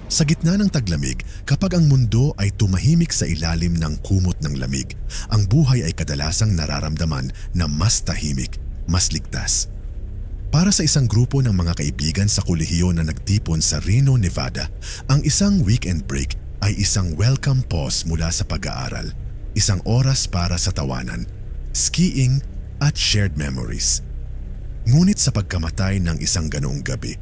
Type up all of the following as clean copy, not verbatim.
Sa gitna ng taglamig, kapag ang mundo ay tumahimik sa ilalim ng kumot ng lamig, ang buhay ay kadalasang nararamdaman na mas tahimik, mas ligtas. Para sa isang grupo ng mga kaibigan sa kolehiyo na nagtipon sa Reno, Nevada, ang isang weekend break ay isang welcome pause mula sa pag-aaral, isang oras para sa tawanan, skiing at shared memories. Ngunit sa pagkamatay ng isang ganoong gabi,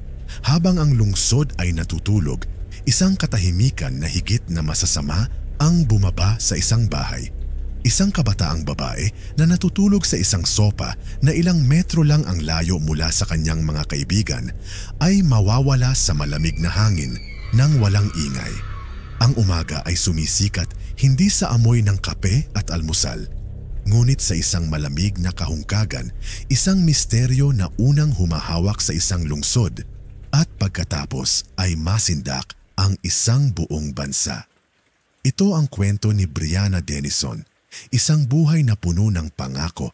habang ang lungsod ay natutulog, isang katahimikan na higit na masasama ang bumaba sa isang bahay. Isang kabataang babae na natutulog sa isang sopa na ilang metro lang ang layo mula sa kanyang mga kaibigan ay mawawala sa malamig na hangin nang walang ingay. Ang umaga ay sumisikat hindi sa amoy ng kape at almusal, ngunit sa isang malamig na kahungkagan, isang misteryo na unang humahawak sa isang lungsod at pagkatapos ay masindak ang isang buong bansa. Ito ang kwento ni Brianna Denison, isang buhay na puno ng pangako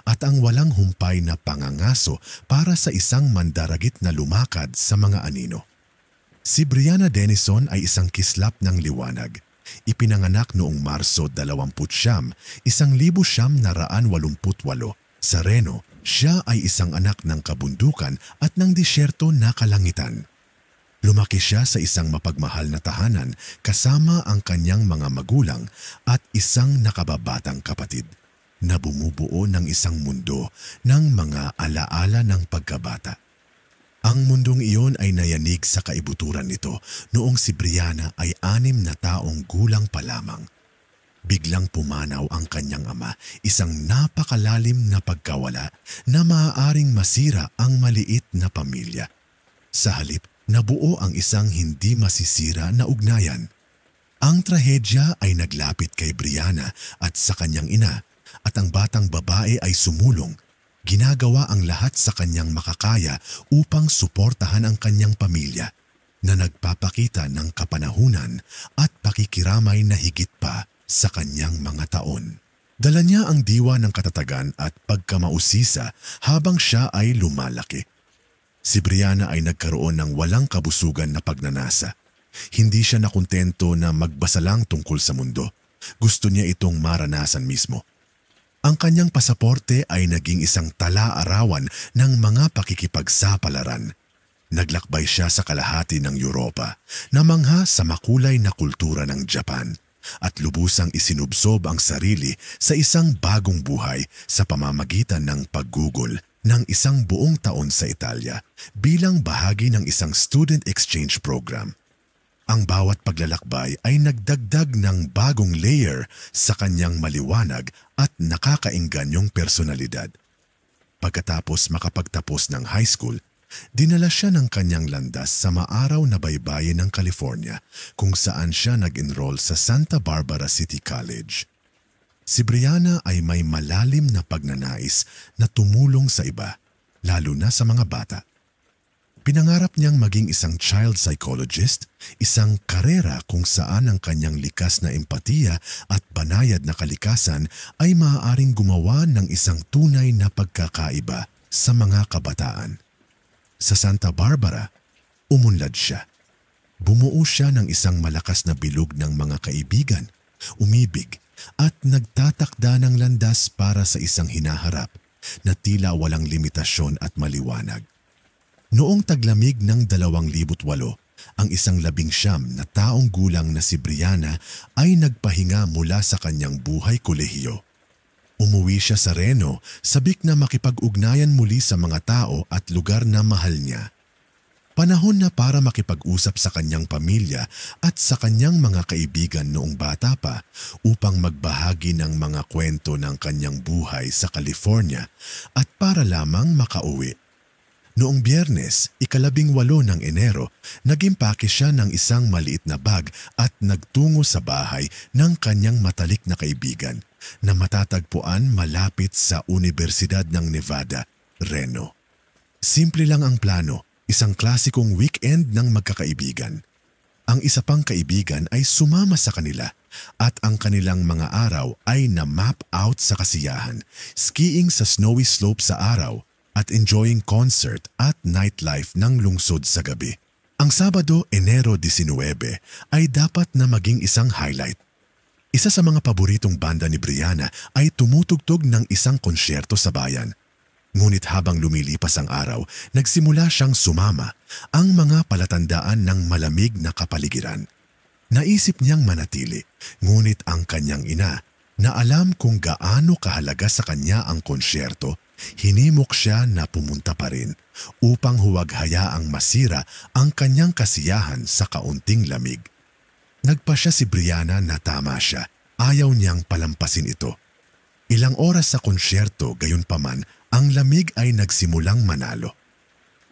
at ang walang humpay na pangangaso para sa isang mandaragit na lumakad sa mga anino. Si Brianna Denison ay isang kislap ng liwanag. Ipinanganak noong Marso 29, 1988 sa Reno. Siya ay isang anak ng kabundukan at ng disyerto na kalangitan. Lumaki siya sa isang mapagmahal na tahanan kasama ang kanyang mga magulang at isang nakababatang kapatid na bumubuo ng isang mundo ng mga alaala ng pagkabata. Ang mundong iyon ay nayanig sa kaibuturan nito noong si Brianna ay 6 na taong gulang pa lamang. Biglang pumanaw ang kanyang ama, isang napakalalim na pagkawala na maaaring masira ang maliit na pamilya. Sa halip, nabuo ang isang hindi masisira na ugnayan. Ang trahedya ay naglapit kay Brianna at sa kanyang ina at ang batang babae ay sumulong. Ginagawa ang lahat sa kanyang makakaya upang suportahan ang kanyang pamilya na nagpapakita ng kapanahunan at pakikiramay na higit pa sa kanyang mga taon. Dala niya ang diwa ng katatagan at pagkamausisa habang siya ay lumalaki. Si Brianna ay nagkaroon ng walang kabusugan na pagnanasa. Hindi siya nakontento na magbasa lang tungkol sa mundo. Gusto niya itong maranasan mismo. Ang kanyang pasaporte ay naging isang tala-arawan ng mga pakikipagsapalaran. Naglakbay siya sa kalahati ng Europa, namangha sa makulay na kultura ng Japan, at lubusang isinubsob ang sarili sa isang bagong buhay sa pamamagitan ng paggugol ng isang buong taon sa Italia bilang bahagi ng isang student exchange program. Ang bawat paglalakbay ay nagdagdag ng bagong layer sa kanyang maliwanag at nakakaingganyong personalidad. Pagkatapos makapagtapos ng high school, dinala siya ng kanyang landas sa maaraw na baybayin ng California kung saan siya nag-enroll sa Santa Barbara City College. Si Brianna ay may malalim na pagnanais na tumulong sa iba, lalo na sa mga bata. Pinangarap niyang maging isang child psychologist, isang karera kung saan ang kanyang likas na empatiya at banayad na kalikasan ay maaaring gumawa ng isang tunay na pagkakaiba sa mga kabataan. Sa Santa Barbara, umunlad siya. Bumuo siya ng isang malakas na bilog ng mga kaibigan, umibig, at nagtatakda ng landas para sa isang hinaharap na tila walang limitasyon at maliwanag. Noong taglamig ng 2008, ang isang 19 na taong gulang na si Brianna ay nagpahinga mula sa kanyang buhay kolehiyo. Umuwi siya sa Reno, sabik na makipag-ugnayan muli sa mga tao at lugar na mahal niya. Panahon na para makipag-usap sa kanyang pamilya at sa kanyang mga kaibigan noong bata pa upang magbahagi ng mga kwento ng kanyang buhay sa California at para lamang makauwi. Noong Biyernes, 18 ng Enero, nag-impake siya ng isang maliit na bag at nagtungo sa bahay ng kanyang matalik na kaibigan na matatagpuan malapit sa Universidad ng Nevada, Reno. Simple lang ang plano, isang klasikong weekend ng magkakaibigan. Ang isa pang kaibigan ay sumama sa kanila at ang kanilang mga araw ay na-map out sa kasiyahan, skiing sa snowy slope sa araw at enjoying concert at nightlife ng lungsod sa gabi. Ang Sabado, Enero 19 ay dapat na maging isang highlight. Isa sa mga paboritong banda ni Brianna ay tumutugtog ng isang konsyerto sa bayan. Ngunit habang lumilipas ang araw, nagsimula siyang sumama ang mga palatandaan ng malamig na kapaligiran. Naisip niyang manatili, ngunit ang kanyang ina, na alam kung gaano kahalaga sa kanya ang konsyerto, hinimok siya na pumunta pa rin upang huwag hayaang masira ang kanyang kasiyahan sa kaunting lamig. Nagpasya si Brianna na tama siya, ayaw niyang palampasin ito. Ilang oras sa konsyerto, gayunpaman, ang lamig ay nagsimulang manalo.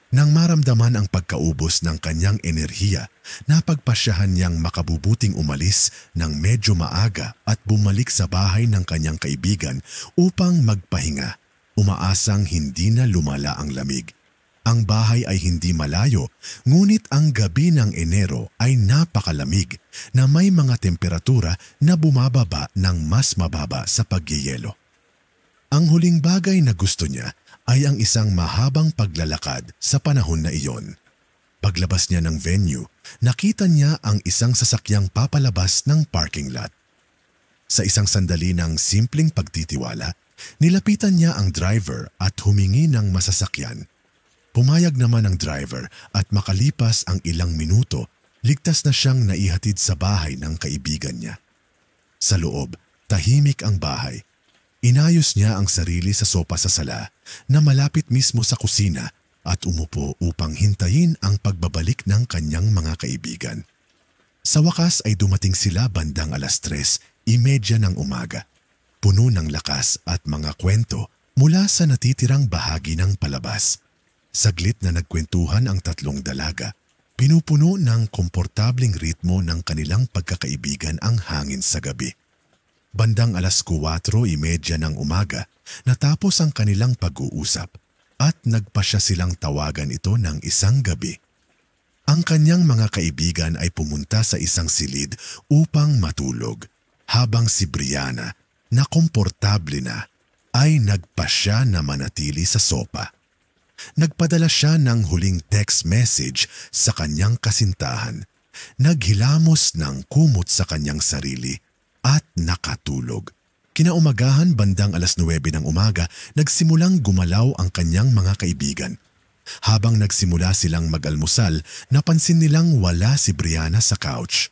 Nang maramdaman ang pagkaubos ng kanyang enerhiya, napagpasyahan niyang makabubuting umalis ng medyo maaga at bumalik sa bahay ng kanyang kaibigan upang magpahinga, umaasang hindi na lumala ang lamig. Ang bahay ay hindi malayo, ngunit ang gabi ng Enero ay napakalamig na may mga temperatura na bumababa ng mas mababa sa pagyeyelo. Ang huling bagay na gusto niya ay ang isang mahabang paglalakad sa panahon na iyon. Paglabas niya ng venue, nakita niya ang isang sasakyang papalabas ng parking lot. Sa isang sandali ng simpleng pagtitiwala, nilapitan niya ang driver at humingi ng masasakyan. Pumayag naman ang driver at makalipas ang ilang minuto, ligtas na siyang naihatid sa bahay ng kaibigan niya. Sa loob, tahimik ang bahay. Inayos niya ang sarili sa sopa sa sala na malapit mismo sa kusina at umupo upang hintayin ang pagbabalik ng kanyang mga kaibigan. Sa wakas ay dumating sila bandang 3:30 ng umaga, puno ng lakas at mga kwento mula sa natitirang bahagi ng palabas. Saglit na nagkwentuhan ang tatlong dalaga, pinupuno ng komportableng ritmo ng kanilang pagkakaibigan ang hangin sa gabi. Bandang 4:30 ng umaga, natapos ang kanilang pag-uusap at nagpasya silang tawagan ito ng isang gabi. Ang kanyang mga kaibigan ay pumunta sa isang silid upang matulog, habang si Brianna, na komportable na, ay nagpasya na manatili sa sopa. Nagpadala siya ng huling text message sa kanyang kasintahan, naghilamos ng kumot sa kanyang sarili, at nakatulog. Kinaumagahan bandang 9:00 ng umaga, nagsimulang gumalaw ang kanyang mga kaibigan. Habang nagsimula silang mag-almusal, napansin nilang wala si Brianna sa couch.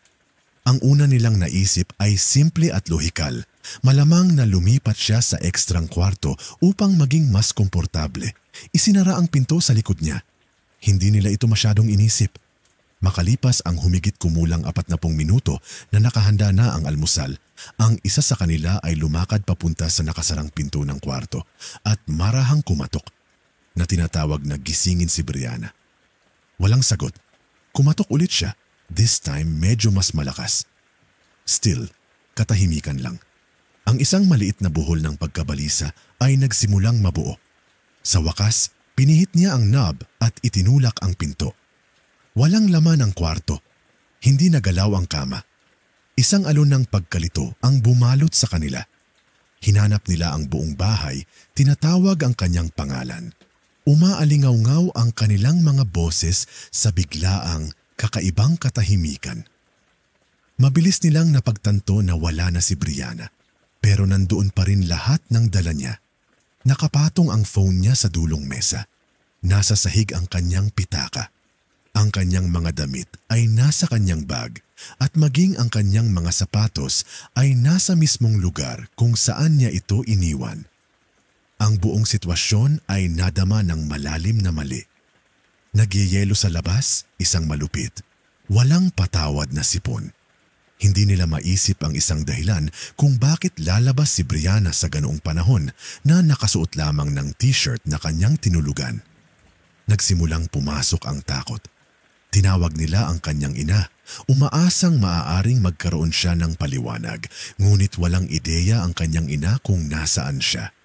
Ang una nilang naisip ay simple at lohikal. Malamang na lumipat siya sa ekstrang kwarto upang maging mas komportable. Isinara ang pinto sa likod niya. Hindi nila ito masyadong inisip. Makalipas ang humigit kumulang 40 minuto na nakahanda na ang almusal, ang isa sa kanila ay lumakad papunta sa nakasarang pinto ng kwarto at marahang kumatok na tinatawag na gisingin si Brianna. Walang sagot. Kumatok ulit siya, this time medyo mas malakas. Still, katahimikan lang. Ang isang maliit na buhol ng pagkabalisa ay nagsimulang mabuo. Sa wakas, pinihit niya ang knob at itinulak ang pinto. Walang laman ang kwarto. Hindi nagalaw ang kama. Isang alon ng pagkalito ang bumalot sa kanila. Hinanap nila ang buong bahay, tinatawag ang kanyang pangalan. Umaalingaw-ngaw ang kanilang mga boses sa biglaang kakaibang katahimikan. Mabilis nilang napagtanto na wala na si Brianna, pero nandoon pa rin lahat ng dala niya. Nakapatong ang phone niya sa dulong mesa. Nasa sahig ang kanyang pitaka. Ang kanyang mga damit ay nasa kanyang bag at maging ang kanyang mga sapatos ay nasa mismong lugar kung saan niya ito iniwan. Ang buong sitwasyon ay nadama ng malalim na mali. Nagyeyelo sa labas, isang malupit. Walang patawad na sipon. Hindi nila maisip ang isang dahilan kung bakit lalabas si Brianna sa ganoong panahon na nakasuot lamang ng t-shirt na kanyang tinulugan. Nagsimulang pumasok ang takot. Tinawag nila ang kanyang ina, umaasang maaaring magkaroon siya ng paliwanag, ngunit walang ideya ang kanyang ina kung nasaan siya.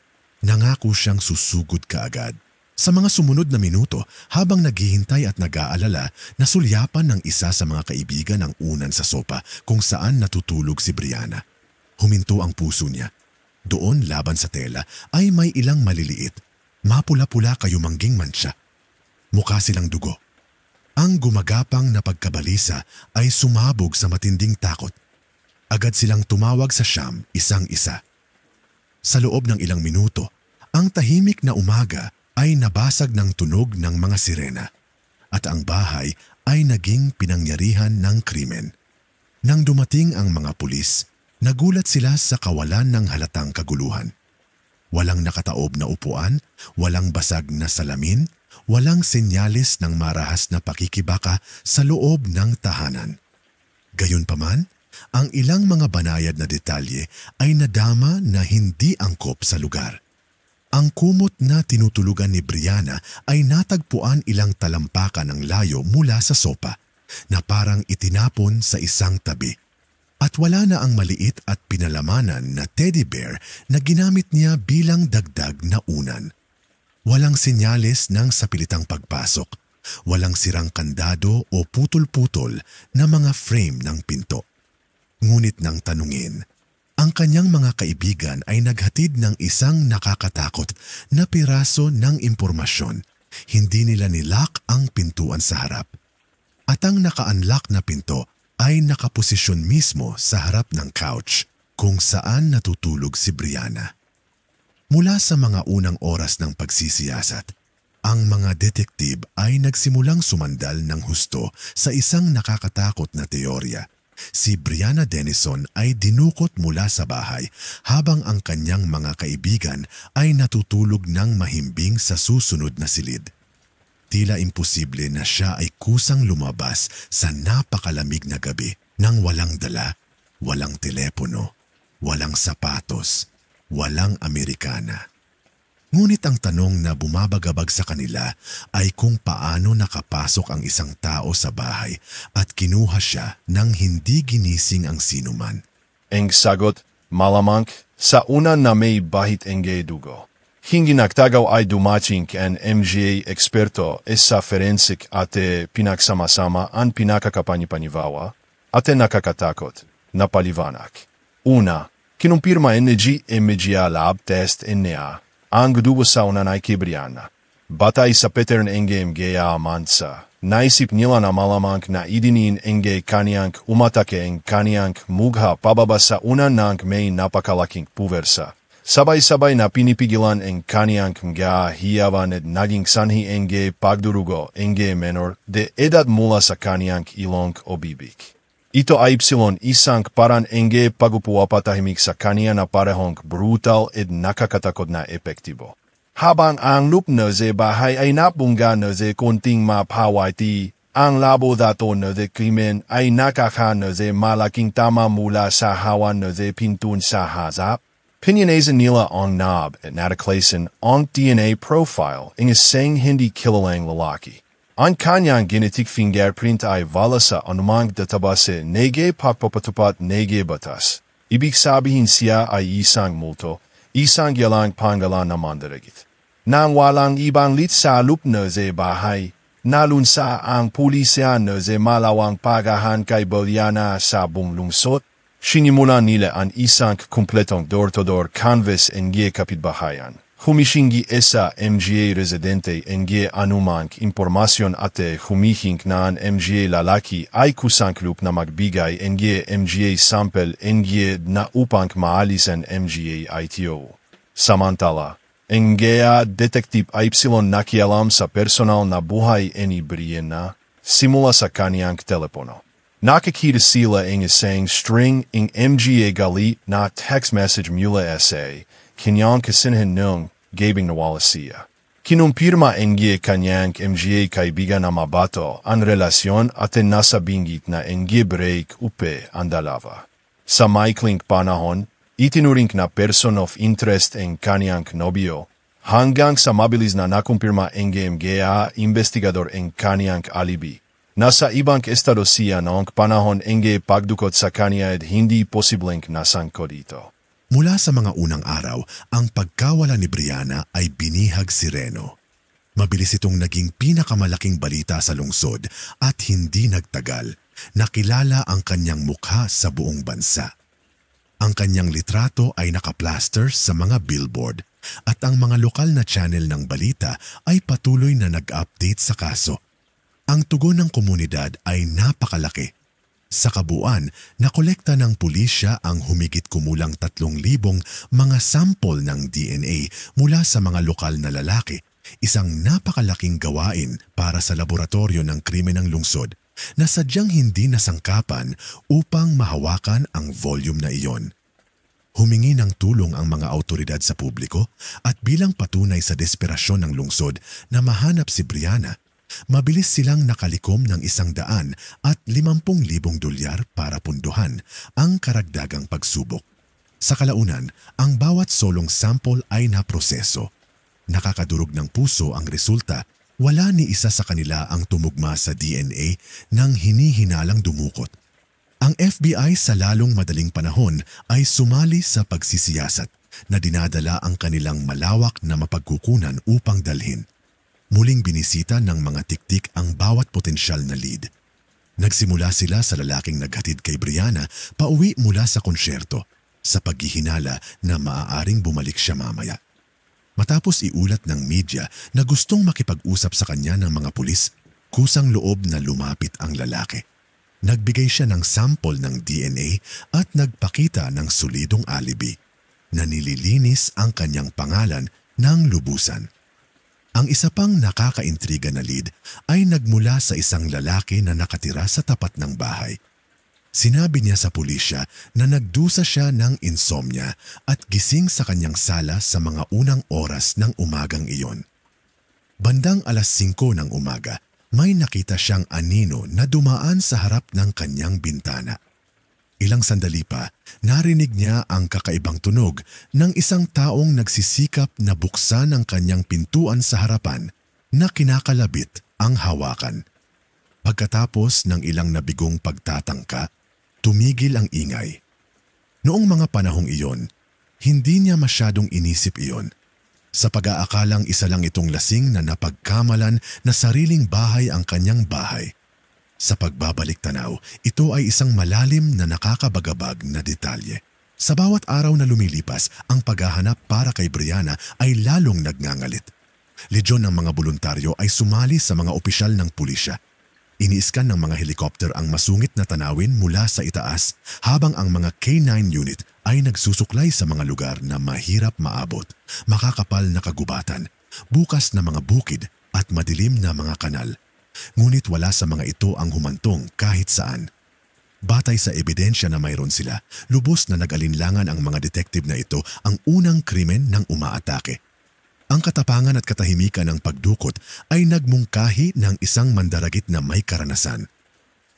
Nangako siyang susugod kaagad. Sa mga sumunod na minuto, habang naghihintay at nag-aalala, nasulyapan ng isa sa mga kaibigan ang unan sa sopa kung saan natutulog si Brianna. Huminto ang puso niya. Doon laban sa tela ay may ilang maliliit, mapula-pula kayumangging mantsa. Mukha silang dugo. Ang gumagapang na pagkabalisa ay sumabog sa matinding takot. Agad silang tumawag sa siyam isang-isa. Sa loob ng ilang minuto, ang tahimik na umaga ay nabasag ng tunog ng mga sirena at ang bahay ay naging pinangyarihan ng krimen. Nang dumating ang mga pulis, nagulat sila sa kawalan ng halatang kaguluhan. Walang nakataob na upuan, walang basag na salamin, walang senyales ng marahas na pakikibaka sa loob ng tahanan. Gayunpaman, ang ilang mga banayad na detalye ay nadama na hindi angkop sa lugar. Ang kumot na tinutulugan ni Brianna ay natagpuan ilang talampakan ng layo mula sa sopa na parang itinapon sa isang tabi. At wala na ang maliit at pinalamanan na teddy bear na ginamit niya bilang dagdag na unan. Walang senyales ng sapilitang pagpasok, walang sirang kandado o putol-putol na mga frame ng pinto. Ngunit nang tanungin, ang kanyang mga kaibigan ay naghatid ng isang nakakatakot na piraso ng impormasyon. Hindi nila nilock ang pintuan sa harap. At ang naka-unlock na pinto ay nakaposisyon mismo sa harap ng couch kung saan natutulog si Brianna. Mula sa mga unang oras ng pagsisiyasat, ang mga detektib ay nagsimulang sumandal ng husto sa isang nakakatakot na teorya. Si Brianna Dennison ay dinukot mula sa bahay habang ang kanyang mga kaibigan ay natutulog ng mahimbing sa susunod na silid. Tila imposible na siya ay kusang lumabas sa napakalamig na gabi nang walang dala, walang telepono, walang sapatos, walang Amerikana. Ngunit ang tanong na bumabagabag sa kanila ay kung paano nakapasok ang isang tao sa bahay at kinuha siya nang hindi ginising ang sinuman. Ang sagot, malamang, sa una na may bahit enge dugo. Hindi nagtagaw ay dumating ang MGA eksperto sa forensic at pinagsama-sama ang pinakakapani-panivawa at nakakatakot na paliwanag. Una, kinumpirma MGA lab test niya ang dugo sa unanay kay Brianna. Batay sa pattern MGA mansa, naisip nila na malamang na idinin kaniyang umatake ang kaniyang mugha pababa sa unan ng may napakalaking puwersa. Sabay-sabay na pinipigilan ang kaniyang mga hiyawan at naging sanhi ang pagdurugo ang menor de edad mula sa kaniyang ilong o bibig. Ito ay isang parang ang pagpupuapatahimik sa kaniya na parehong brutal at nakakatakot na epektibo. Habang ang lupno sa bahay ay napungga na sa konting mapawati, ang labo dato na sa krimen ay nakakano sa malaking tama mula sa hawan na sa pintun sa hazap. Pinyanazan nila ang knob at nataklasan ang DNA profile ng isang hindi kilalang lalaki. Ang kanyang genetic fingerprint ay wala sa anumang database nege pagpapatupat nege batas. Ibig sabihin siya ay isang multo, isang yalang pangalan na mandaragit. Nang walang ibang lit sa lupno sa bahay, nalunsa ang pulisya na sa malawang pagahan kay Brianna sa buong lungsod. Sinimulan nila ang isang kumpletong door-to-door canvas ng kapitbahayan. Humishingi sa MGA residente ng anumang impormasyon at humihing na ang MGA lalaki ay kusangklub na magbigay ng MGA sample ng na upang maalis ang MGA ITO. Samantala, ang detective ay nakialam sa personal na buhay ni Brianna simula sa kaniyang telepono. Nakakita sila ng isang string ng MGA galit na text message mula sa kanyang kasinhan nung gabing nawala siya. Kinumpirma ang kanyang MGA kaibigan na mabato ang relasyon at nasa binggit na ang break upe ang dalawa. Sa maikling panahon, itinuring na person of interest ang kanyang nobyo hanggang sa mabilis na nakumpirma ang MGA investigador ang kanyang alibi. Nasa ibang estado siya noong panahon ang pagdukot sa kanya at hindi posibleng nasangkot dito. Mula sa mga unang araw, ang pagkawala ni Brianna ay binihag si Reno. Mabilis itong naging pinakamalaking balita sa lungsod at hindi nagtagal, nakilala ang kanyang mukha sa buong bansa. Ang kanyang litrato ay nakaplaster sa mga billboard at ang mga lokal na channel ng balita ay patuloy na nag-update sa kaso. Ang tugon ng komunidad ay napakalaki. Sa kabuuan, nakolekta ng pulisya ang humigit kumulang 3,000 mga sample ng DNA mula sa mga lokal na lalaki, isang napakalaking gawain para sa laboratorio ng krimen ng lungsod na sadyang hindi nasangkapan upang mahawakan ang volume na iyon. Humingi ng tulong ang mga autoridad sa publiko at bilang patunay sa desperasyon ng lungsod na mahanap si Brianna, mabilis silang nakalikom ng 150,000 dolyar para punduhan ang karagdagang pagsubok. Sa kalaunan, ang bawat solong sample ay naproseso. Nakakadurog ng puso ang resulta, wala ni isa sa kanila ang tumugma sa DNA ng hinihinalang dumukot. Ang FBI sa lalong madaling panahon ay sumali sa pagsisiyasat na dinadala ang kanilang malawak na mapagkukunan upang dalhin. Muling binisita ng mga tiktik ang bawat potensyal na lead. Nagsimula sila sa lalaking naghatid kay Brianna pauwi mula sa konsyerto sa paghihinala na maaaring bumalik siya mamaya. Matapos iulat ng media na gustong makipag-usap sa kanya ng mga pulis, kusang loob na lumapit ang lalaki. Nagbigay siya ng sample ng DNA at nagpakita ng solidong alibi na nililinis ang kanyang pangalan ng lubusan. Ang isa pang nakakaintriga na lead ay nagmula sa isang lalaki na nakatira sa tapat ng bahay. Sinabi niya sa pulisya na nagdusa siya ng insomnia at gising sa kanyang sala sa mga unang oras ng umagang iyon. Bandang 5:00 ng umaga, may nakita siyang anino na dumaan sa harap ng kanyang bintana. Ilang sandali pa, narinig niya ang kakaibang tunog ng isang taong nagsisikap na buksan ang kanyang pintuan sa harapan na kinakalabit ang hawakan. Pagkatapos ng ilang nabigong pagtatangka, tumigil ang ingay. Noong mga panahong iyon, hindi niya masyadong inisip iyon. Sa pag-aakalang isa lang itong lasing na napagkamalan na sariling bahay ang kanyang bahay. Sa pagbabalik tanaw, ito ay isang malalim na nakakabagabag na detalye. Sa bawat araw na lumilipas, ang paghahanap para kay Brianna ay lalong nagngangalit. Legion ng mga voluntaryo ay sumali sa mga opisyal ng pulisya. Iniiskan ng mga helikopter ang masungit na tanawin mula sa itaas habang ang mga K9 unit ay nagsusuklay sa mga lugar na mahirap maabot, makakapal na kagubatan, bukas na mga bukid at madilim na mga kanal. Ngunit wala sa mga ito ang humantong kahit saan. Batay sa ebidensya na mayroon sila, lubos na nag-alinlangan ang mga detective na ito ang unang krimen ng umaatake. Ang katapangan at katahimikan ng pagdukot ay nagmungkahi ng isang mandaragit na may karanasan.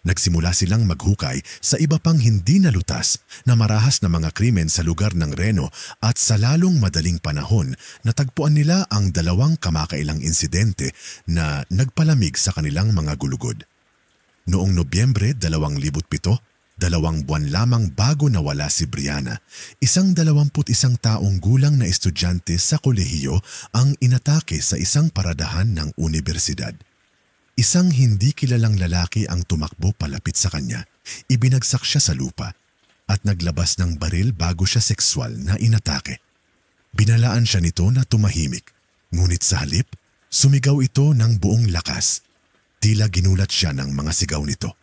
Nagsimula silang maghukay sa iba pang hindi nalutas na marahas na mga krimen sa lugar ng Reno at sa lalong madaling panahon natagpuan nila ang 2 kamakailang insidente na nagpalamig sa kanilang mga gulugod. Noong Nobyembre 2007, 2 buwan lamang bago nawala si Brianna, isang 21 taong gulang na estudyante sa kolehiyo ang inatake sa isang paradahan ng universidad. Isang hindi kilalang lalaki ang tumakbo palapit sa kanya, ibinagsak siya sa lupa at naglabas ng baril bago siya sexual na inatake. Binalaan siya nito na tumahimik, ngunit sa halip, sumigaw ito ng buong lakas. Tila ginulat siya ng mga sigaw nito.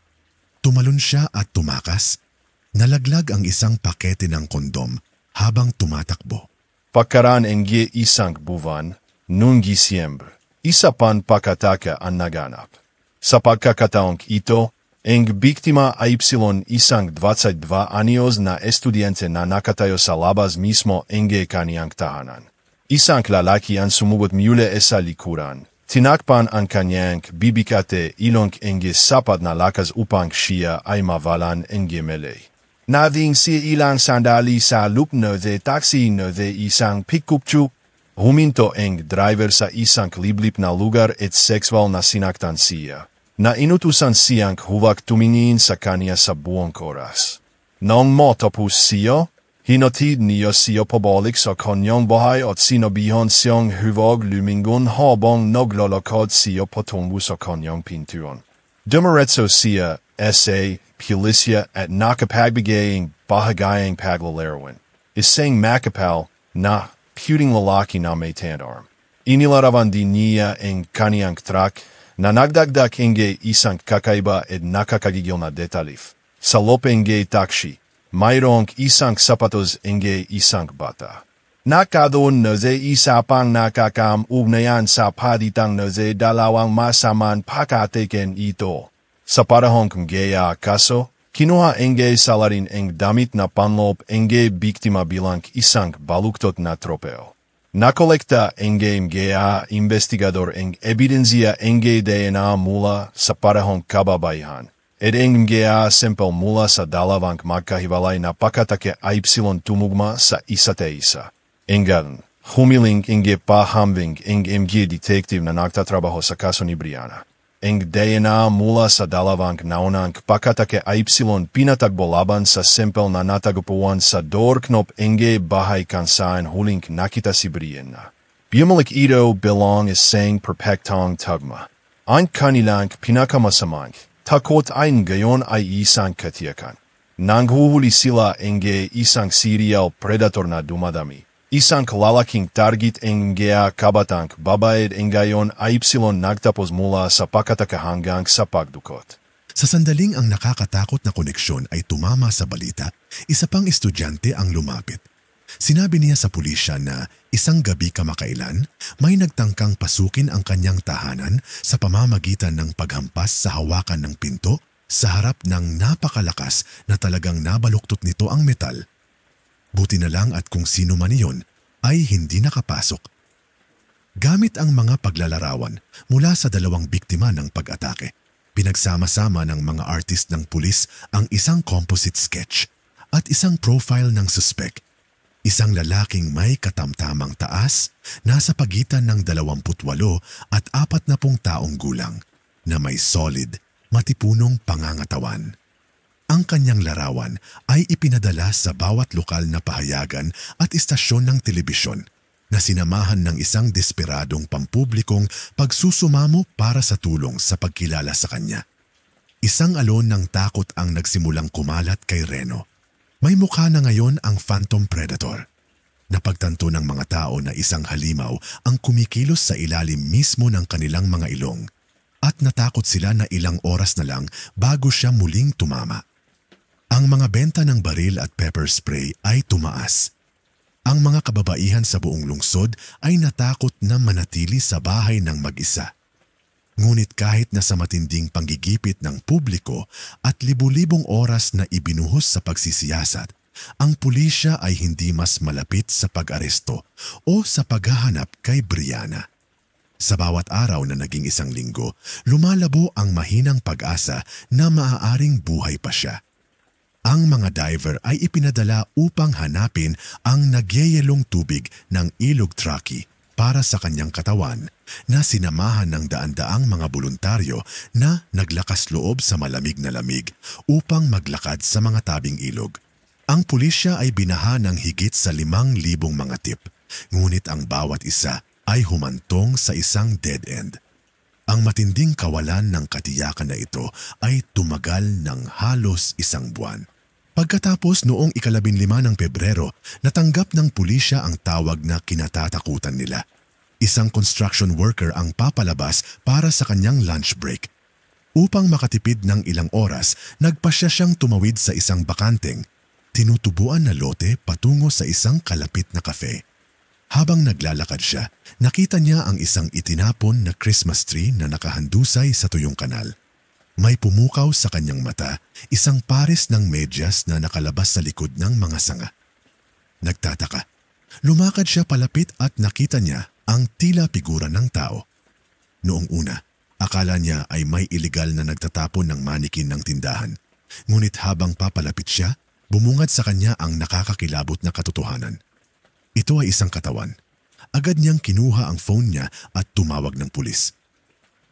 Tumalon siya at tumakas. Nalaglag ang isang pakete ng kondom habang tumatakbo. Pagkaraan ng isang buwan, noong Disyembre, isa pang pagkataka ang naganap. Sa pagkakataong ito, ang biktima ay isang 22 anyos na estudyante na nakatayo sa labas mismo ng kaniyang tahanan. Isang lalaki ang sumubot mula sa likuran. Tinakpan ang kanyang bibikate ilong ang sapat na lakas upang siya ay mawalan ang melee. Naving si ilang sandali sa loop de taxi de isang pick-up truck. Huminto ang driver sa isang liblib na lugar at sexual na sinaktan siya, na inutusan siyang huwag tumingin sa kanya sa buong oras. Nang matapos siya, hinatid niya siya pabalik sa kanyang bahay at sinabihan siyang huwag lumingon habang naglalakad siya patungo sa kanyang pintuan. Dumiretso siya sa pulisya at nakapagbigay ang bahagayang paglalarawan. Isang makapal na puting lalaki na may tandarm. Inilarawan din niya ang kaniyang truck Nanagdagdag inge isang kakaiba at nakakagigil na detalif. Sa lopenge takshi, mayroong isang sapatos inge isang bata. Nakadon naze isa pang nakakaugnayan sa paditang naze dalawang masamang pakateken ito. Sa panahon kung gaya kaso, kinuha inge salarin ang damit na panloob inge biktima bilang isang baluktot na tropeo. Nakolekta inge mga investigador ang ebidensya inge DNA mula sa panahong kababayan. At ang mga sampel mula sa dalawang magkahiwalay na pakatake ay tumugma sa isa't isa. Engan, humiling inge pahambing ang mga detective na nagtatrabaho sa kaso ni Brianna. Ang DNA mula sa dalawang naunang pakatake ay pinatagbo laban sa sampel na natagupuan sa doorknop inge bahay kansaan huling nakita si Brianna. Bumalik ito bilang isang perpektong tugma. Ang kanilang pinakamasamang takot ay ngayon ay isang katiyakan. Nanghuhuli sila inge isang serial predator na dumadami. Isang kalalaking target ang mga kabatang babae ngayon ay nagtapos mula sa pakatake hanggang sa pagdukot. Sa sandaling ang nakakatakot na koneksyon ay tumama sa balita, isa pang estudyante ang lumapit. Sinabi niya sa pulisya na isang gabi kamakailan, may nagtangkang pasukin ang kanyang tahanan sa pamamagitan ng paghampas sa hawakan ng pinto sa harap ng napakalakas na talagang nabaluktot nito ang metal. Buti na lang at kung sino man iyon ay hindi nakapasok. Gamit ang mga paglalarawan mula sa dalawang biktima ng pag-atake, pinagsama-sama ng mga artist ng pulis ang isang composite sketch at isang profile ng suspect. Isang lalaking may katamtamang taas, nasa pagitan ng 28 at 40 taong gulang, na may solid, matipunong pangangatawan. Ang kanyang larawan ay ipinadala sa bawat lokal na pahayagan at istasyon ng telebisyon na sinamahan ng isang desperadong pampublikong pagsusumamo para sa tulong sa pagkilala sa kanya. Isang alon ng takot ang nagsimulang kumalat kay Reno. May mukha na ngayon ang Phantom Predator. Napagtanto ng mga tao na isang halimaw ang kumikilos sa ilalim mismo ng kanilang mga ilong at natakot sila na ilang oras na lang bago siya muling tumama. Ang mga benta ng baril at pepper spray ay tumaas. Ang mga kababaihan sa buong lungsod ay natakot na manatili sa bahay ng mag-isa. Ngunit kahit na sa matinding panggigipit ng publiko at libu-libong oras na ibinuhos sa pagsisiyasat, ang pulisya ay hindi mas malapit sa pag-aresto o sa paghahanap kay Brianna. Sa bawat araw na naging isang linggo, lumalabo ang mahinang pag-asa na maaaring buhay pa siya. Ang mga diver ay ipinadala upang hanapin ang nagyeyelong tubig ng ilog Truckee para sa kanyang katawan na sinamahan ng daan-daang mga voluntaryo na naglakas loob sa malamig na lamig upang maglakad sa mga tabing ilog. Ang pulisya ay binaha ng higit sa 5,000 mga tip, ngunit ang bawat isa ay humantong sa isang dead end. Ang matinding kawalan ng katiyakan na ito ay tumagal ng halos isang buwan. Pagkatapos noong 15 ng Pebrero, natanggap ng pulisya ang tawag na kinatatakutan nila. Isang construction worker ang papalabas para sa kanyang lunch break. Upang makatipid ng ilang oras, nagpasya siyang tumawid sa isang bakanteng, tinutubuan na lote patungo sa isang kalapit na kafe. Habang naglalakad siya, nakita niya ang isang itinapon na Christmas tree na nakahandusay sa tuyong kanal. May pumukaw sa kanyang mata, isang pares ng medyas na nakalabas sa likod ng mga sanga. Nagtataka. Lumakad siya palapit at nakita niya ang tila figura ng tao. Noong una, akala niya ay may iligal na nagtatapon ng manikin ng tindahan. Ngunit habang papalapit siya, bumungad sa kanya ang nakakakilabot na katotohanan. Ito ay isang katawan. Agad niyang kinuha ang phone niya at tumawag ng pulis.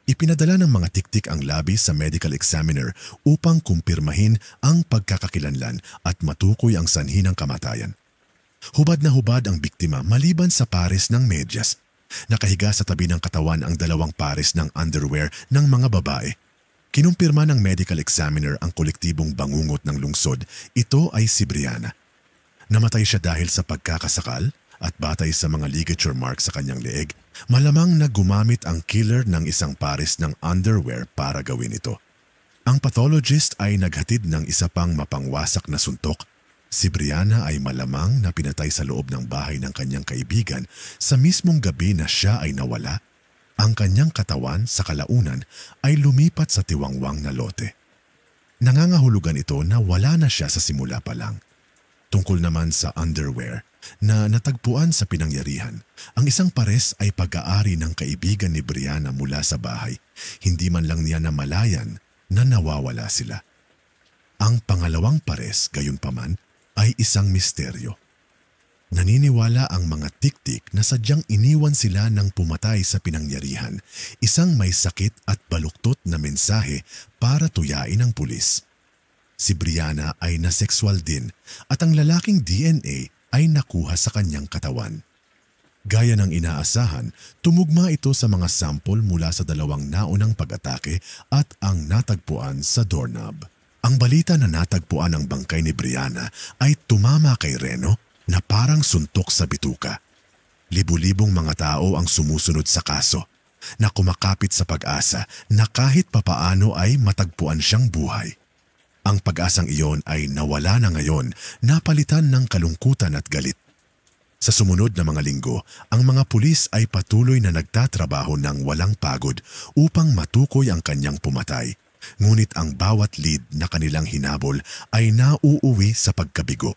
Ipinadala ng mga tiktik ang labi sa medical examiner upang kumpirmahin ang pagkakakilanlan at matukoy ang sanhi ng kamatayan. Hubad na hubad ang biktima maliban sa pares ng medyas. Nakahiga sa tabi ng katawan ang 2 pares ng underwear ng mga babae. Kinumpirma ng medical examiner ang kolektibong bangungot ng lungsod. Ito ay si Brianna. Namatay siya dahil sa pagkakasakal at batay sa mga ligature marks sa kanyang leeg, malamang na gumamit ang killer ng isang pares ng underwear para gawin ito. Ang pathologist ay naghatid ng isa pang mapangwasak na suntok. Si Brianna ay malamang na pinatay sa loob ng bahay ng kanyang kaibigan sa mismong gabi na siya ay nawala. Ang kanyang katawan sa kalaunan ay lumipat sa tiwangwang na lote. Nangangahulugan ito na wala na siya sa simula pa lang. Tungkol naman sa underwear na natagpuan sa pinangyarihan, ang isang pares ay pag-aari ng kaibigan ni Brianna mula sa bahay. Hindi man lang niya namalayan na nawawala sila. Ang pangalawang pares, gayunpaman, ay isang misteryo. Naniniwala ang mga tiktik na sadyang iniwan sila ng pumatay sa pinangyarihan, isang may sakit at baluktot na mensahe para tuyain ang pulis. Si Brianna ay nasekswal din at ang lalaking DNA ay nakuha sa kanyang katawan. Gaya ng inaasahan, tumugma ito sa mga sample mula sa dalawang naunang pag-atake at ang natagpuan sa doorknob. Ang balita na natagpuan ang bangkay ni Brianna ay tumama kay Reno na parang suntok sa bituka. Libu-libong mga tao ang sumusunod sa kaso na kumakapit sa pag-asa na kahit papaano ay matagpuan siyang buhay. Ang pag-asang iyon ay nawala na ngayon, napalitan ng kalungkutan at galit. Sa sumunod na mga linggo, ang mga pulis ay patuloy na nagtatrabaho ng walang pagod upang matukoy ang kanyang pumatay. Ngunit ang bawat lead na kanilang hinabol ay nauuwi sa pagkabigo.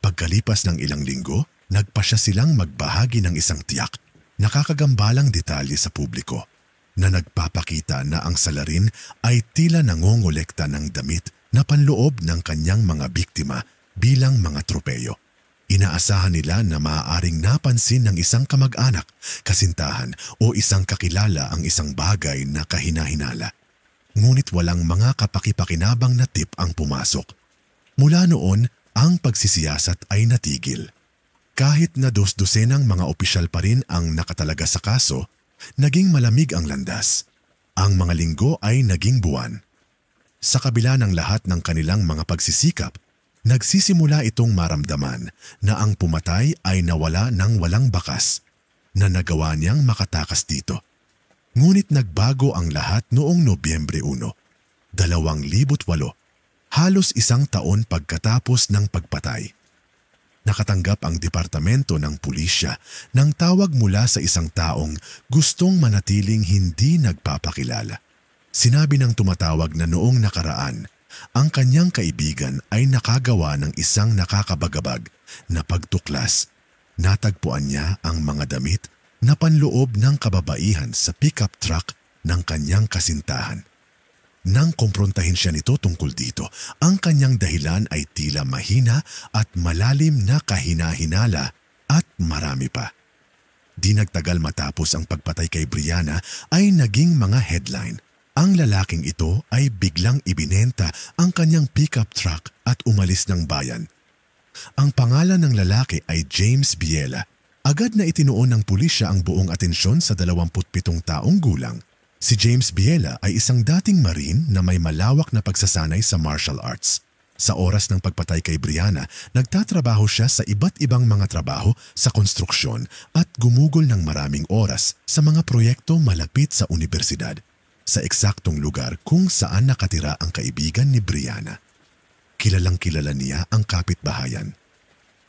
Pagkalipas ng ilang linggo, nagpasya silang magbahagi ng isang tiyak, nakakagambalang detalye sa publiko, na nagpapakita na ang salarin ay tila nangongolekta ng damit na panloob ng kanyang mga biktima bilang mga tropeyo. Inaasahan nila na maaaring napansin ng isang kamag-anak, kasintahan o isang kakilala ang isang bagay na kahina-hinala. Ngunit walang mga kapakipakinabang na tip ang pumasok. Mula noon, ang pagsisiyasat ay natigil. Kahit na dos-dosenang mga opisyal pa rin ang nakatalaga sa kaso, naging malamig ang landas. Ang mga linggo ay naging buwan. Sa kabila ng lahat ng kanilang mga pagsisikap, nagsisimula itong maramdaman na ang pumatay ay nawala ng walang bakas, na nagawa niyang makatakas dito. Ngunit nagbago ang lahat noong Nobyembre 1, 2008, halos isang taon pagkatapos ng pagpatay. Nakatanggap ang departamento ng pulisya ng tawag mula sa isang taong gustong manatiling hindi nagpapakilala. Sinabi ng tumatawag na noong nakaraan, ang kanyang kaibigan ay nakagawa ng isang nakakabagabag na pagtuklas. Natagpuan niya ang mga damit na panloob ng kababaihan sa pickup truck ng kanyang kasintahan. Nang kumprontahin siya nito tungkol dito, ang kanyang dahilan ay tila mahina at malalim na kahina-hinala at marami pa. Di nagtagal matapos ang pagpatay kay Brianna ay naging mga headline. Ang lalaking ito ay biglang ibinenta ang kanyang pickup truck at umalis ng bayan. Ang pangalan ng lalaki ay James Biela. Agad na itinuon ng pulisya ang buong atensyon sa 27 taong gulang. Si James Biela ay isang dating Marine na may malawak na pagsasanay sa martial arts. Sa oras ng pagpatay kay Brianna, nagtatrabaho siya sa iba't ibang mga trabaho sa konstruksyon at gumugol ng maraming oras sa mga proyekto malapit sa universidad, sa eksaktong lugar kung saan nakatira ang kaibigan ni Brianna. Kilalang-kilala niya ang kapitbahayan.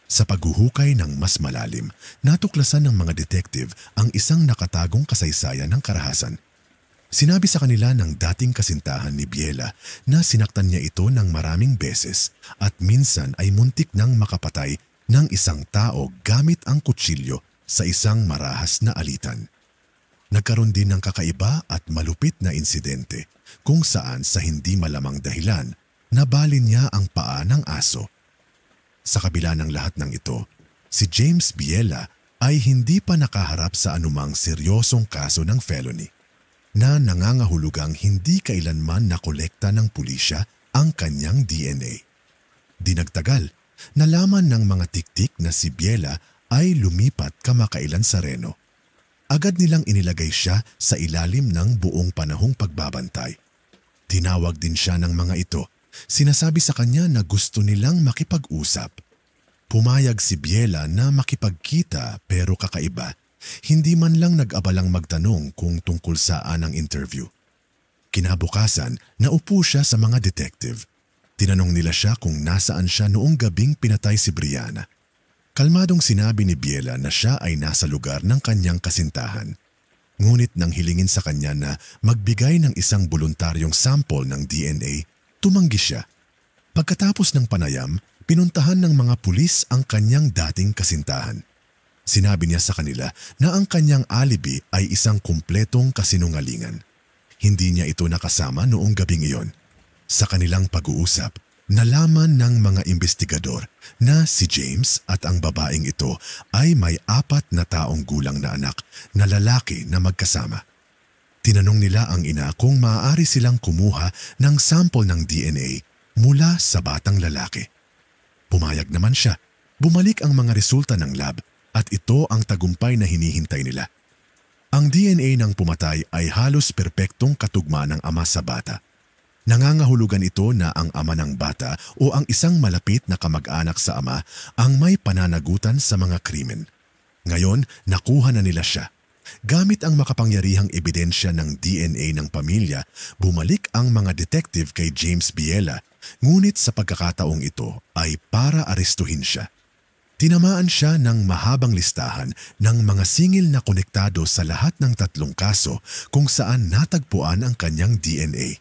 Sa paghuhukay ng mas malalim, natuklasan ng mga detective ang isang nakatagong kasaysayan ng karahasan. Sinabi sa kanila ng dating kasintahan ni Biela na sinaktan niya ito ng maraming beses at minsan ay muntik nang makapatay ng isang tao gamit ang kutsilyo sa isang marahas na alitan. Nagkaroon din ng kakaiba at malupit na insidente kung saan sa hindi malamang dahilan nabali niya ang paa ng aso. Sa kabila ng lahat ng ito, si James Biela ay hindi pa nakaharap sa anumang seryosong kaso ng felony na nangangahulugang hindi kailanman nakolekta ng pulisya ang kanyang DNA. Di nagtagal, nalaman ng mga tiktik na si Biela ay lumipat kamakailan sa Reno. Agad nilang inilagay siya sa ilalim ng buong panahong pagbabantay. Tinawag din siya ng mga ito. Sinasabi sa kanya na gusto nilang makipag-usap. Pumayag si Biela na makipagkita pero kakaiba. Hindi man lang nag-abalang magtanong kung tungkol saan ang interview. Kinabukasan, naupo siya sa mga detective. Tinanong nila siya kung nasaan siya noong gabing pinatay si Brianna. Kalmadong sinabi ni Biela na siya ay nasa lugar ng kanyang kasintahan. Ngunit nang hilingin sa kanya na magbigay ng isang voluntaryong sample ng DNA, tumanggi siya. Pagkatapos ng panayam, pinuntahan ng mga pulis ang kanyang dating kasintahan. Sinabi niya sa kanila na ang kanyang alibi ay isang kumpletong kasinungalingan. Hindi niya ito nakasama noong gabing iyon. Sa kanilang pag-uusap, nalaman ng mga investigador na si James at ang babaeng ito ay may 4 na taong gulang na anak na lalaki na magkasama. Tinanong nila ang ina kung maaari silang kumuha ng sample ng DNA mula sa batang lalaki. Pumayag naman siya. Bumalik ang mga resulta ng lab at ito ang tagumpay na hinihintay nila. Ang DNA ng pumatay ay halos perpektong katugma ng ama sa bata. Nangangahulugan ito na ang ama ng bata o ang isang malapit na kamag-anak sa ama ang may pananagutan sa mga krimen. Ngayon, nakuha na nila siya. Gamit ang makapangyarihang ebidensya ng DNA ng pamilya, bumalik ang mga detective kay James Biela, ngunit sa pagkakataong ito ay para arestuhin siya. Tinamaan siya ng mahabang listahan ng mga singil na konektado sa lahat ng 3 kaso kung saan natagpuan ang kanyang DNA.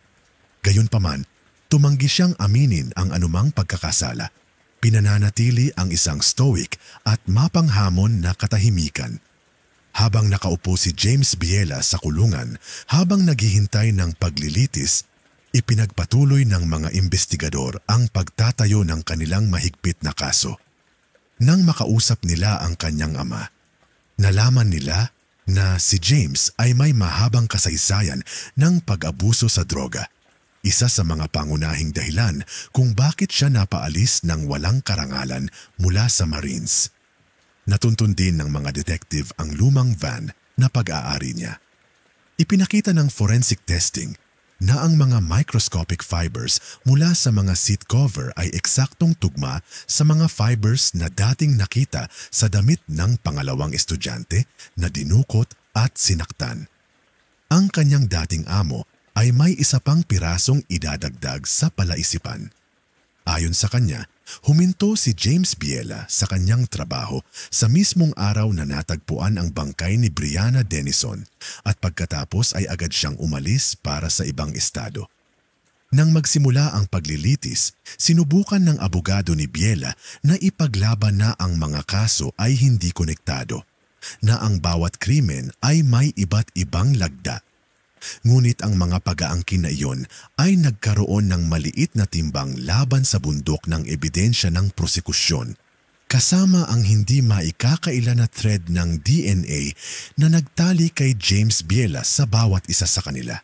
Gayunpaman, tumanggi siyang aminin ang anumang pagkakasala. Pinananatili ang isang stoic at mapanghamon na katahimikan. Habang nakaupo si James Biela sa kulungan, habang naghihintay ng paglilitis, ipinagpatuloy ng mga investigador ang pagtatayo ng kanilang mahigpit na kaso. Nang makausap nila ang kanyang ama, nalaman nila na si James ay may mahabang kasaysayan ng pag-abuso sa droga. Isa sa mga pangunahing dahilan kung bakit siya napaalis ng walang karangalan mula sa Marines. Natuntun din ng mga detective ang lumang van na pag-aari niya. Ipinakita ng forensic testing na ang mga microscopic fibers mula sa mga seat cover ay eksaktong tugma sa mga fibers na dating nakita sa damit ng pangalawang estudyante na dinukot at sinaktan. Ang kanyang dating amo ay may isa pang pirasong idadagdag sa palaisipan. Ayon sa kanya, huminto si James Biela sa kanyang trabaho sa mismong araw na natagpuan ang bangkay ni Brianna Denison at pagkatapos ay agad siyang umalis para sa ibang estado. Nang magsimula ang paglilitis, sinubukan ng abogado ni Biela na ipaglaban na ang mga kaso ay hindi konektado, na ang bawat krimen ay may iba't ibang lagda. Ngunit ang mga pag-aangkin na iyon ay nagkaroon ng maliit na timbang laban sa bundok ng ebidensya ng prosekusyon, kasama ang hindi maikakaila na thread ng DNA na nagtali kay James Biela sa bawat isa sa kanila.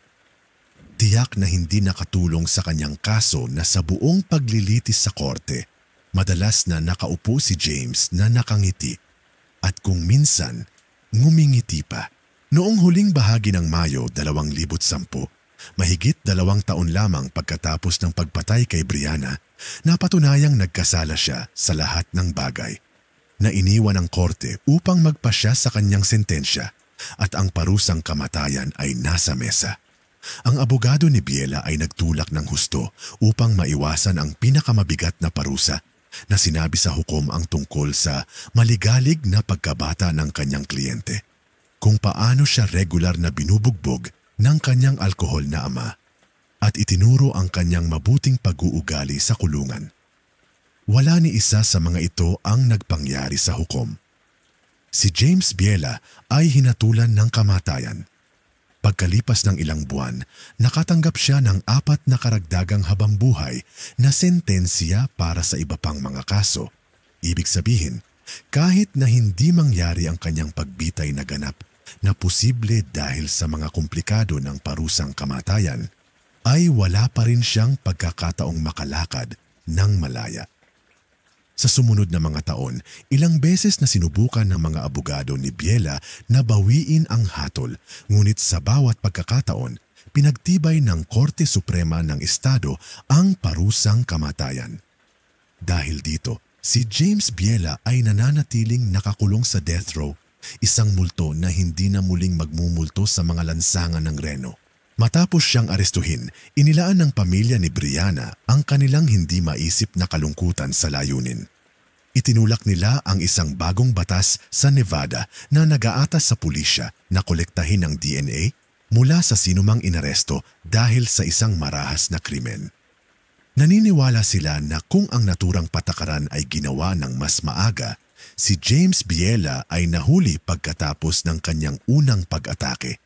Tiyak na hindi nakatulong sa kanyang kaso na sa buong paglilitis sa korte, madalas na nakaupo si James na nakangiti at kung minsan, ngumingiti pa. Noong huling bahagi ng Mayo 2010, mahigit 2 taon lamang pagkatapos ng pagpatay kay Brianna, napatunayang nagkasala siya sa lahat ng bagay. Na iniwan ng korte upang magpasya sa kanyang sentensya at ang parusang kamatayan ay nasa mesa. Ang abogado ni Biela ay nagtulak ng husto upang maiwasan ang pinakamabigat na parusa na sinabi sa hukom ang tungkol sa maligalig na pagkabata ng kanyang kliyente. Kung paano siya regular na binubugbog ng kanyang alkohol na ama at itinuro ang kanyang mabuting pag-uugali sa kulungan. Wala ni isa sa mga ito ang nagpangyari sa hukom. Si James Biela ay hinatulan ng kamatayan. Pagkalipas ng ilang buwan, nakatanggap siya ng 4 na karagdagang habambuhay na sentensya para sa iba pang mga kaso. Ibig sabihin, kahit na hindi mangyari ang kanyang pagbitay na ganap, na posible dahil sa mga komplikado ng parusang kamatayan, ay wala pa rin siyang pagkakataong makalakad ng malaya. Sa sumunod na mga taon, ilang beses na sinubukan ng mga abogado ni Biela na bawiin ang hatol, ngunit sa bawat pagkakataon, pinagtibay ng Korte Suprema ng Estado ang parusang kamatayan. Dahil dito, Si James Biela ay nananatiling nakakulong sa death row, isang multo na hindi na muling magmumulto sa mga lansangan ng Reno. Matapos siyang arestuhin, inilaan ng pamilya ni Brianna ang kanilang hindi maisip na kalungkutan sa layunin. Itinulak nila ang isang bagong batas sa Nevada na nag-aatas sa pulisya na kolektahin ang DNA mula sa sinumang inaresto dahil sa isang marahas na krimen. Naniniwala sila na kung ang naturang patakaran ay ginawa ng mas maaga, si James Biela ay nahuli pagkatapos ng kanyang unang pag-atake.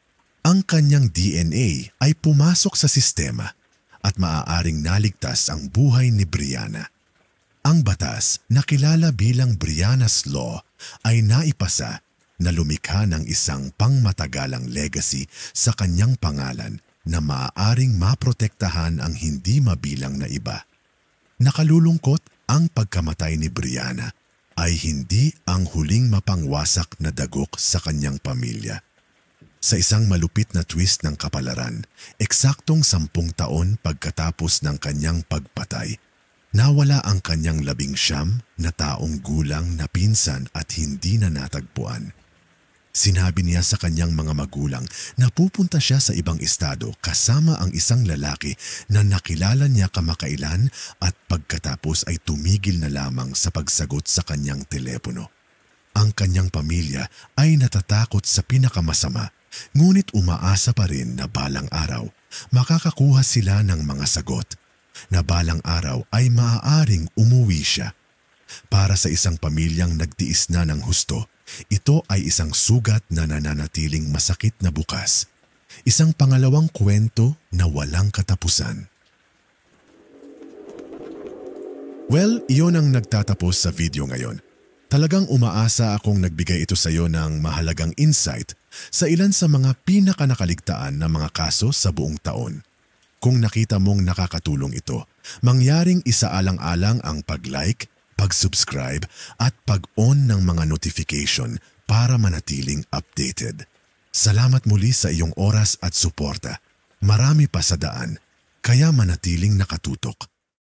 Ang kanyang DNA ay pumasok sa sistema at maaaring naligtas ang buhay ni Brianna. Ang batas na kilala bilang Brianna's Law ay naipasa na lumikha ng isang pangmatagalang legacy sa kanyang pangalan na maaaring maprotektahan ang hindi mabilang na iba. Nakalulungkot, ang pagkamatay ni Brianna ay hindi ang huling mapangwasak na dagok sa kanyang pamilya. Sa isang malupit na twist ng kapalaran, eksaktong 10 taon pagkatapos ng kanyang pagpatay, nawala ang kanyang 19 na taong gulang na pinsan at hindi na natagpuan. Sinabi niya sa kanyang mga magulang na pupunta siya sa ibang estado kasama ang isang lalaki na nakilala niya kamakailan at pagkatapos ay tumigil na lamang sa pagsagot sa kanyang telepono. Ang kanyang pamilya ay natatakot sa pinakamasama, ngunit umaasa pa rin na balang araw makakakuha sila ng mga sagot, na balang araw ay maaaring umuwi siya. Para sa isang pamilyang nagtiis na ng husto, ito ay isang sugat na nananatiling masakit na bukas. Isang pangalawang kwento na walang katapusan. Well, iyon ang nagtatapos sa video ngayon. Talagang umaasa akong nagbigay ito sa iyo ng mahalagang insight sa ilan sa mga pinakanakaligtaan na mga kaso sa buong taon. Kung nakita mong nakakatulong ito, mangyaring isaalang-alang ang pag-like, pag-subscribe at pag-on ng mga notification para manatiling updated. Salamat muli sa iyong oras at suporta. Marami pa sa daan, kaya manatiling nakatutok.